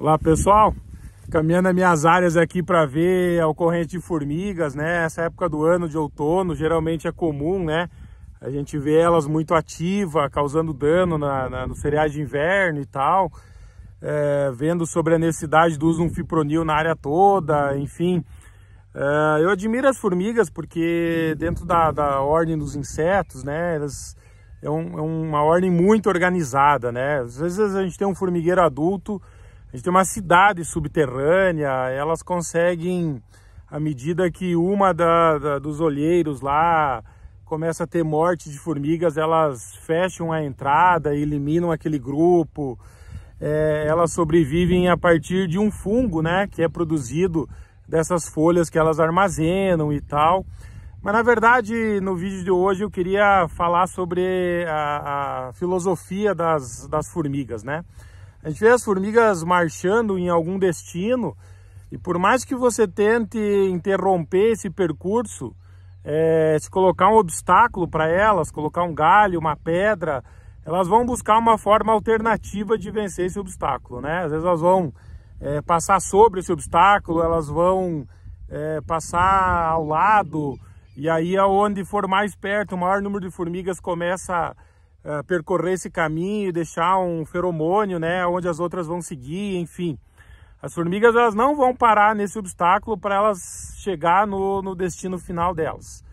Olá pessoal, caminhando as minhas áreas aqui para ver a ocorrência de formigas, né? Essa época do ano de outono geralmente é comum, né? A gente vê elas muito ativas, causando dano no cereais de inverno e tal. Vendo sobre a necessidade do uso de um fipronil na área toda, enfim. Eu admiro as formigas porque dentro da ordem dos insetos, né? Elas é uma ordem muito organizada, né? Às vezes a gente tem um formigueiro adulto, a gente tem uma cidade subterrânea, elas conseguem, à medida que uma dos olheiros lá começa a ter morte de formigas, elas fecham a entrada e eliminam aquele grupo. Elas sobrevivem a partir de um fungo, né, que é produzido dessas folhas que elas armazenam e tal. Mas na verdade, no vídeo de hoje eu queria falar sobre a filosofia das formigas, né? A gente vê as formigas marchando em algum destino e por mais que você tente interromper esse percurso, se colocar um obstáculo para elas, colocar um galho, uma pedra, elas vão buscar uma forma alternativa de vencer esse obstáculo, né? Às vezes elas vão passar sobre esse obstáculo, elas vão passar ao lado, e aí aonde for mais perto, o maior número de formigas começa a percorrer esse caminho e deixar um feromônio, né, onde as outras vão seguir, enfim. As formigas elas não vão parar nesse obstáculo para elas chegar no destino final delas.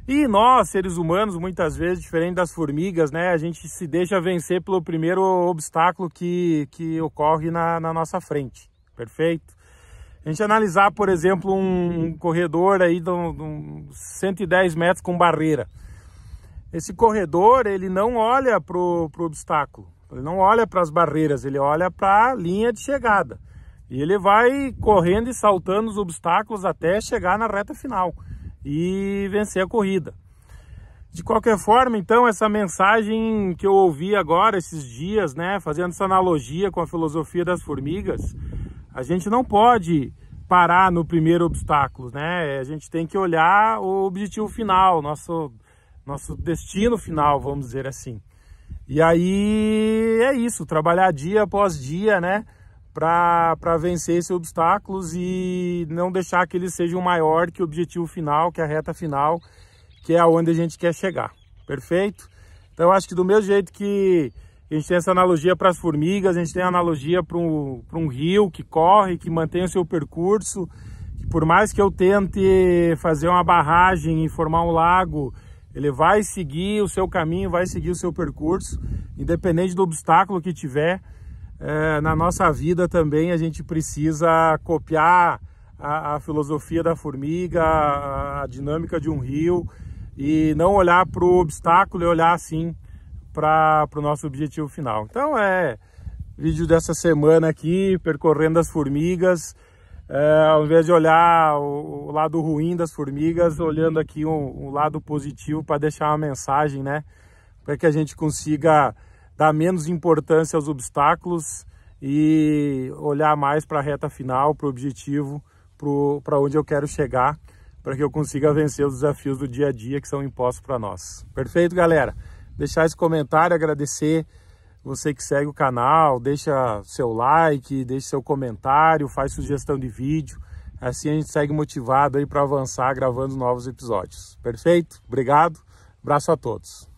E nós, seres humanos, muitas vezes, diferente das formigas, né, a gente se deixa vencer pelo primeiro obstáculo que ocorre na nossa frente, perfeito? A gente analisar, por exemplo, um corredor aí de 110 metros com barreira. Esse corredor, ele não olha para o obstáculo, ele não olha para as barreiras, ele olha para a linha de chegada. E ele vai correndo e saltando os obstáculos até chegar na reta final e vencer a corrida. De qualquer forma, então, essa mensagem que eu ouvi agora, esses dias, né, fazendo essa analogia com a filosofia das formigas, a gente não pode parar no primeiro obstáculo, né? A gente tem que olhar o objetivo final, nosso destino final, vamos dizer assim. E aí é isso, trabalhar dia após dia, né, para vencer esses obstáculos e não deixar que eles sejam maior que o objetivo final, que é a reta final, que é aonde a gente quer chegar. Perfeito? Então eu acho que do mesmo jeito que a gente tem essa analogia para as formigas, a gente tem a analogia para um rio que corre, que mantém o seu percurso, que por mais que eu tente fazer uma barragem e formar um lago, ele vai seguir o seu caminho, vai seguir o seu percurso, independente do obstáculo que tiver. Na nossa vida também a gente precisa copiar a filosofia da formiga, a dinâmica de um rio, e não olhar para o obstáculo e olhar assim para o nosso objetivo final. Então vídeo dessa semana aqui, percorrendo as formigas, ao invés de olhar o lado ruim das formigas, olhando aqui um lado positivo para deixar uma mensagem, né? Para que a gente consiga dar menos importância aos obstáculos e olhar mais para a reta final, para o objetivo, para onde eu quero chegar, para que eu consiga vencer os desafios do dia a dia que são impostos para nós. Perfeito, galera? Deixar esse comentário, agradecer você que segue o canal, deixa seu like, deixa seu comentário, faz sugestão de vídeo. Assim a gente segue motivado aí para avançar gravando novos episódios. Perfeito? Obrigado. Abraço a todos.